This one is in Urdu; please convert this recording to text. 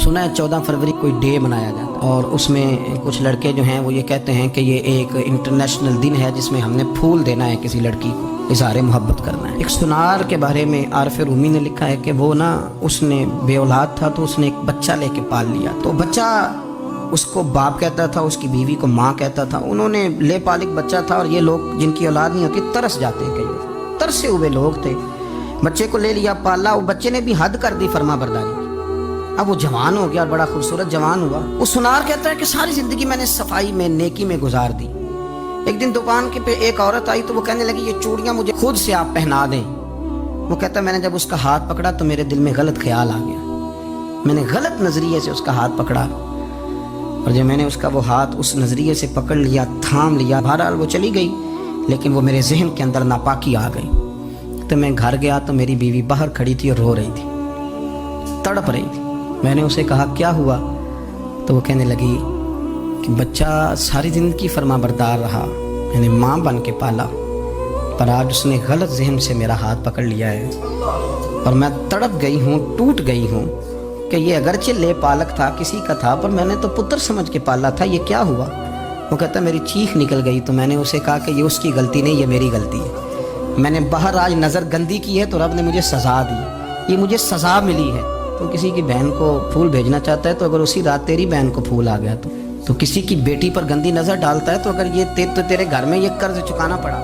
سنا ہے 14 فروری کوئی ڈے منایا جاتا ہے اور اس میں کچھ لڑکے جو ہیں وہ یہ کہتے ہیں کہ یہ ایک انٹرنیشنل دن ہے جس میں ہم نے پھول دینا ہے کسی لڑکی کو، اظہار محبت کرنا ہے۔ ایک سنار کے بارے میں عارف رومی نے لکھا ہے کہ وہ اس نے بے اولاد تھا تو اس نے ایک بچہ لے کے پال لیا، تو بچہ اس کو باپ کہتا تھا، اس کی بیوی کو ماں کہتا تھا۔ انہوں نے لے پال ایک بچہ تھا اور یہ لوگ جن کی اولاد نہیں ہوتی ترس جاتے ہیں، کئی لوگ ترسے ہوئے لوگ تھے، بچے کو لے لیا پالا، وہ بچے نے بھی حد کر دی فرما برداری کی۔ اب وہ جوان ہو گیا اور بڑا خوبصورت جوان ہوا۔ وہ سنار کہتا ہے کہ ساری زندگی میں نے صفائی میں نیکی میں گزار دی۔ ایک دن دکان کے پہ ایک عورت آئی تو وہ کہنے لگی یہ چوڑیاں مجھے خود سے آپ پہنا دیں۔ وہ کہتا ہے میں نے جب اس کا ہاتھ پکڑا تو میرے دل میں غلط خیال آ گیا، میں نے غلط نظریے سے اس کا ہاتھ پکڑا، اور جب میں نے اس کا وہ ہاتھ اس نظریے سے پکڑ لیا، تھام لیا، بہرحال وہ چلی گئی، لیکن وہ میرے ذہن کے اندر ناپاکی آ گئی۔ تو میں گھر گیا تو میری بیوی باہر کھڑی تھی اور رو رہی تھی، تڑپ رہی تھی۔ میں نے اسے کہا کیا ہوا؟ تو وہ کہنے لگی کہ بچہ ساری زندگی فرما بردار رہا، میں نے ماں بن کے پالا، پر آج اس نے غلط ذہن سے میرا ہاتھ پکڑ لیا ہے اور میں تڑپ گئی ہوں، ٹوٹ گئی ہوں کہ یہ اگرچہ لے پالک تھا، کسی کا تھا، پر میں نے تو پتر سمجھ کے پالا تھا، یہ کیا ہوا؟ وہ کہتا میری چیخ نکل گئی۔ تو میں نے اسے کہا کہ یہ اس کی غلطی نہیں، یہ میری غلطی ہے، میں نے باہر آج نظر گندی کی ہے تو رب نے مجھے سزا دی، یہ مجھے سزا ملی ہے۔ تو کسی کی بہن کو پھول بھیجنا چاہتا ہے تو اگر اسی رات تیری بہن کو پھول آ گیا تو کسی کی بیٹی پر گندی نظر ڈالتا ہے تو اگر یہ تیرے گھر میں یہ قرض چکانا پڑا۔